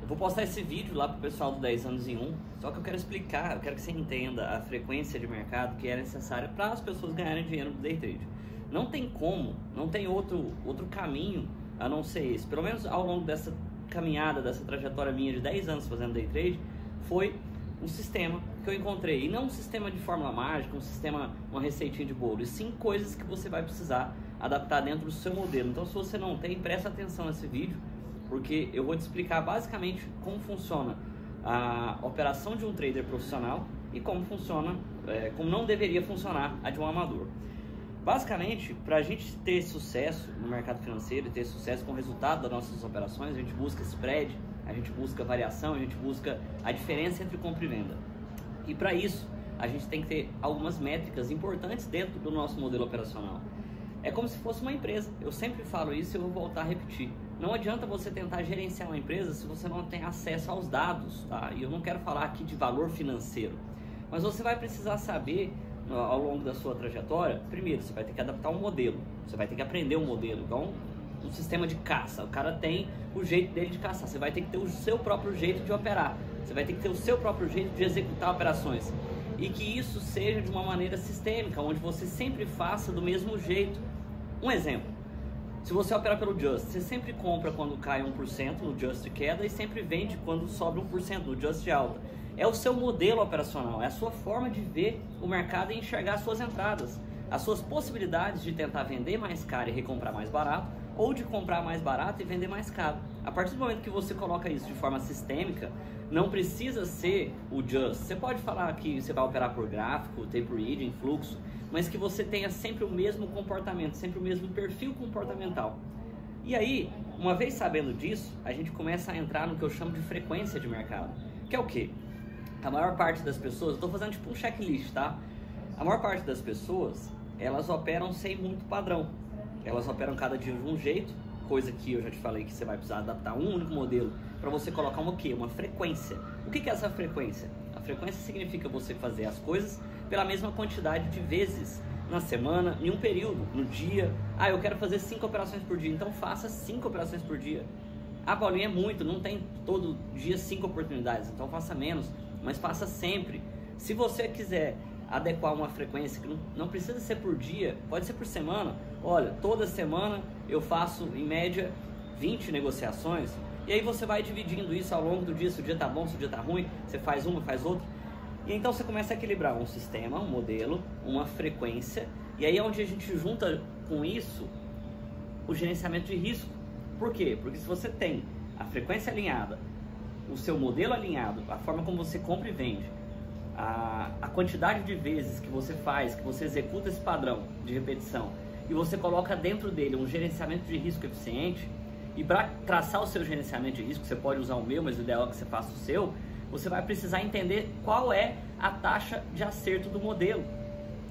Eu vou postar esse vídeo lá pro pessoal do 10 anos em 1, só que eu quero explicar, eu quero que você entenda a frequência de mercado que é necessária para as pessoas ganharem dinheiro no day trade. Não tem como, não tem outro caminho a não ser esse. Pelo menos ao longo dessa caminhada, dessa trajetória minha de 10 anos fazendo day trade, foi um sistema que eu encontrei. E não um sistema de fórmula mágica, um sistema, uma receitinha de bolo, e sim coisas que você vai precisar adaptar dentro do seu modelo. Então, se você não tem, presta atenção nesse vídeo, porque eu vou te explicar basicamente como funciona a operação de um trader profissional e como funciona, como não deveria funcionar a de um amador. Basicamente, para a gente ter sucesso no mercado financeiro e ter sucesso com o resultado das nossas operações, a gente busca spread, a gente busca variação, a gente busca a diferença entre compra e venda. E para isso, a gente tem que ter algumas métricas importantes dentro do nosso modelo operacional. É como se fosse uma empresa. Eu sempre falo isso e eu vou voltar a repetir. Não adianta você tentar gerenciar uma empresa se você não tem acesso aos dados, tá? E eu não quero falar aqui de valor financeiro, mas você vai precisar saber ao longo da sua trajetória. Primeiro, você vai ter que adaptar um modelo, você vai ter que aprender um modelo, igual um sistema de caça. O cara tem o jeito dele de caçar, você vai ter que ter o seu próprio jeito de operar, você vai ter que ter o seu próprio jeito de executar operações, e que isso seja de uma maneira sistêmica, onde você sempre faça do mesmo jeito. Um exemplo: se você opera pelo Just, você sempre compra quando cai 1% no Just de queda e sempre vende quando sobe 1% no Just de alta. É o seu modelo operacional, é a sua forma de ver o mercado e enxergar as suas entradas, as suas possibilidades de tentar vender mais caro e recomprar mais barato, ou de comprar mais barato e vender mais caro. A partir do momento que você coloca isso de forma sistêmica, não precisa ser o Just. Você pode falar que você vai operar por gráfico, tape reading, fluxo, mas que você tenha sempre o mesmo comportamento, sempre o mesmo perfil comportamental. E aí, uma vez sabendo disso, a gente começa a entrar no que eu chamo de frequência de mercado, que é o quê? A maior parte das pessoas, eu estou fazendo tipo um checklist, tá? A maior parte das pessoas, elas operam sem muito padrão. Elas operam cada dia de um jeito, coisa que eu já te falei que você vai precisar adaptar um único modelo para você colocar uma quê? Uma frequência. O que é essa frequência? A frequência significa você fazer as coisas pela mesma quantidade de vezes na semana, em um período, no dia. Ah, eu quero fazer 5 operações por dia, então faça 5 operações por dia. Ah, Paulinho, é muito, não tem todo dia 5 oportunidades, então faça menos, mas faça sempre. Se você quiser adequar uma frequência que não precisa ser por dia, pode ser por semana. Olha, toda semana eu faço em média 20 negociações, e aí você vai dividindo isso ao longo do dia. Se o dia tá bom, se o dia tá ruim, você faz uma, faz outra, e então você começa a equilibrar um sistema, um modelo, uma frequência, e aí é onde a gente junta com isso o gerenciamento de risco. Por quê? Porque se você tem a frequência alinhada, o seu modelo alinhado, a forma como você compra e vende, a quantidade de vezes que você faz, que você executa esse padrão de repetição, e você coloca dentro dele um gerenciamento de risco eficiente, e para traçar o seu gerenciamento de risco, você pode usar o meu, mas o ideal é que você faça o seu, você vai precisar entender qual é a taxa de acerto do modelo.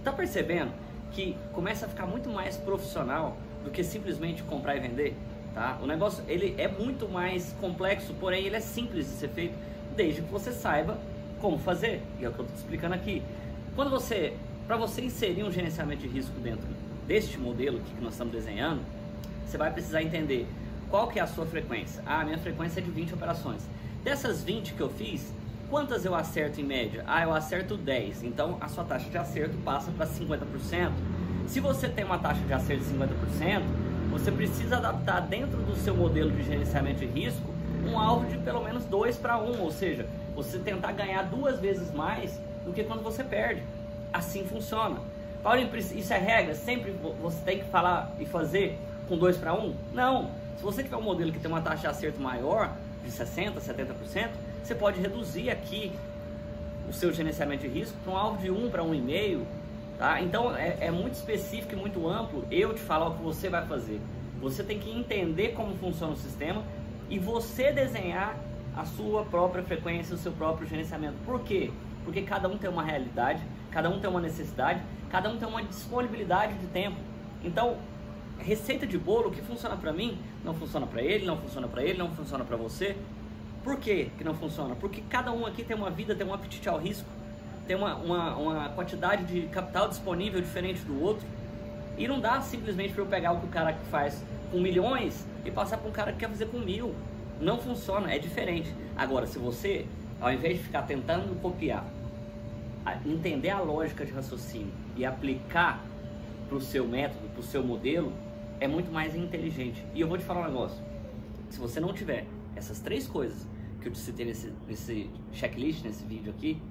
Tá percebendo que começa a ficar muito mais profissional do que simplesmente comprar e vender? Tá? O negócio, ele é muito mais complexo, porém ele é simples de ser feito, desde que você saiba como fazer, e é o que eu estou explicando aqui. Para você inserir um gerenciamento de risco dentro deste modelo aqui que nós estamos desenhando, você vai precisar entender qual que é a sua frequência. Ah, a minha frequência é de 20 operações. Dessas 20 que eu fiz, quantas eu acerto em média? Ah, eu acerto 10, então a sua taxa de acerto passa para 50%. Se você tem uma taxa de acerto de 50%, você precisa adaptar dentro do seu modelo de gerenciamento de risco um alvo de pelo menos 2-1, ou seja, você tentar ganhar 2 vezes mais do que quando você perde. Assim funciona. Paulinho, isso é regra? Sempre você tem que falar e fazer com 2-1? Não. Se você tiver um modelo que tem uma taxa de acerto maior, de 60%, 70%, você pode reduzir aqui o seu gerenciamento de risco para um alvo de 1 para 1,5, tá? Então é muito específico e muito amplo eu te falar o que você vai fazer. Você tem que entender como funciona o sistema e você desenhar a sua própria frequência, o seu próprio gerenciamento. Por quê? Porque cada um tem uma realidade, cada um tem uma necessidade, cada um tem uma disponibilidade de tempo. Então, receita de bolo, o que funciona para mim, não funciona para ele, não funciona para ele, não funciona para você. Por que que não funciona? Porque cada um aqui tem uma vida, tem um apetite ao risco, tem uma quantidade de capital disponível diferente do outro. E não dá simplesmente para eu pegar o que o cara faz com milhões e passar para um cara que quer fazer com 1.000. Não funciona, é diferente. Agora, se você, ao invés de ficar tentando copiar, entender a lógica de raciocínio e aplicar para o seu método, para o seu modelo, é muito mais inteligente. E eu vou te falar um negócio: se você não tiver essas 3 coisas que eu te citei nesse checklist, nesse vídeo aqui,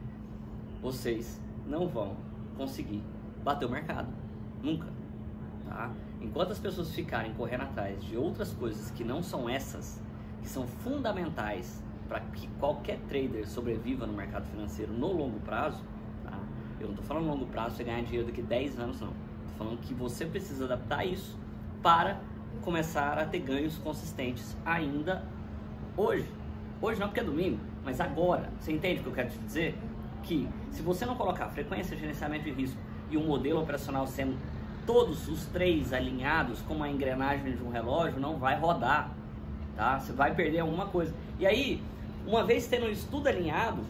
vocês não vão conseguir bater o mercado, nunca, tá? Enquanto as pessoas ficarem correndo atrás de outras coisas que não são essas, que são fundamentais para que qualquer trader sobreviva no mercado financeiro no longo prazo, tá? Eu não estou falando longo prazo, você ganhar dinheiro daqui a 10 anos, não. Estou falando que você precisa adaptar isso para começar a ter ganhos consistentes ainda hoje. Hoje não porque é domingo, mas agora. Você entende o que eu quero te dizer? Que se você não colocar frequência, gerenciamento de risco e um modelo operacional sendo todos os 3 alinhados como a engrenagem de um relógio, não vai rodar, tá? Você vai perder alguma coisa. E aí, uma vez tendo isso tudo alinhado,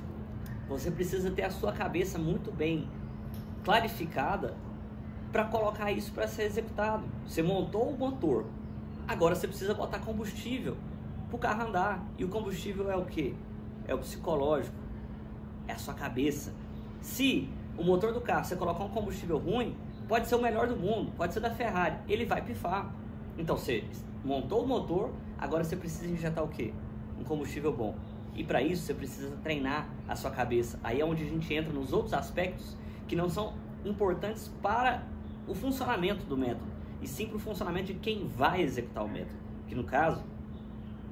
você precisa ter a sua cabeça muito bem clarificada para colocar isso para ser executado. Você montou o motor, agora você precisa botar combustível para o carro andar. E o combustível é o quê? É o psicológico, é a sua cabeça. Se o motor do carro, você colocar um combustível ruim, pode ser o melhor do mundo, pode ser da Ferrari, ele vai pifar. Então você montou o motor, agora você precisa injetar o quê? Um combustível bom. E para isso você precisa treinar a sua cabeça. Aí é onde a gente entra nos outros aspectos que não são importantes para o funcionamento do método, e sim para o funcionamento de quem vai executar o método, que no caso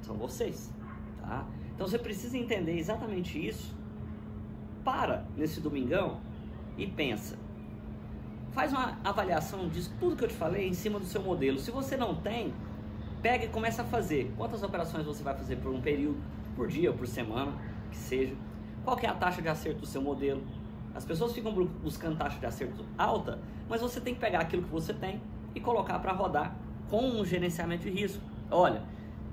são vocês, tá? Então você precisa entender exatamente isso. Para nesse domingão e pensa, faz uma avaliação disso tudo que eu te falei em cima do seu modelo. Se você não tem, pega e começa a fazer. Quantas operações você vai fazer por um período, por dia ou por semana, que seja? Qual que é a taxa de acerto do seu modelo? As pessoas ficam buscando taxa de acerto alta, mas você tem que pegar aquilo que você tem e colocar para rodar com um gerenciamento de risco. Olha,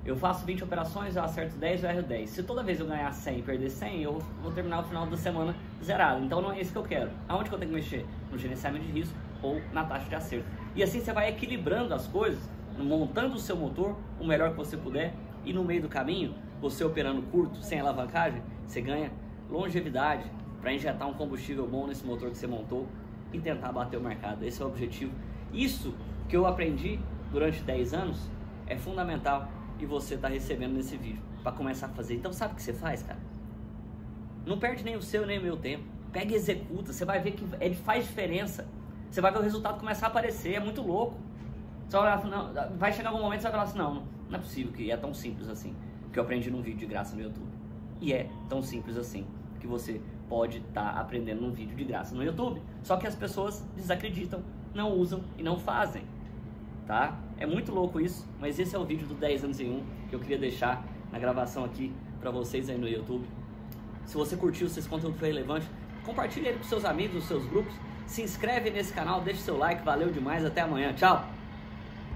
eu faço 20 operações, eu acerto 10, eu erro 10. Se toda vez eu ganhar 100 e perder 100, eu vou terminar o final da semana zerado. Então não é isso que eu quero. Aonde que eu tenho que mexer? No gerenciamento de risco ou na taxa de acerto. E assim você vai equilibrando as coisas, montando o seu motor o melhor que você puder, e no meio do caminho, você operando curto, sem alavancagem, você ganha longevidade para injetar um combustível bom nesse motor que você montou e tentar bater o mercado. Esse é o objetivo. Isso que eu aprendi durante 10 anos é fundamental e você está recebendo nesse vídeo para começar a fazer. Então sabe o que você faz, cara? Não perde nem o seu nem o meu tempo. Pega e executa, você vai ver que faz diferença. Você vai ver o resultado começar a aparecer, é muito louco. Você vai, não, vai chegar algum momento e você vai falar assim, não é possível que é tão simples assim, que eu aprendi num vídeo de graça no YouTube. E é tão simples assim, que você pode estar aprendendo num vídeo de graça no YouTube. Só que as pessoas desacreditam, não usam e não fazem, tá? É muito louco isso, mas esse é o vídeo do 10 anos em 1 que eu queria deixar na gravação aqui pra vocês aí no YouTube. Se você curtiu, se esse conteúdo foi relevante, compartilhe ele com seus amigos, os seus grupos, se inscreve nesse canal, deixe seu like, valeu demais, até amanhã, tchau!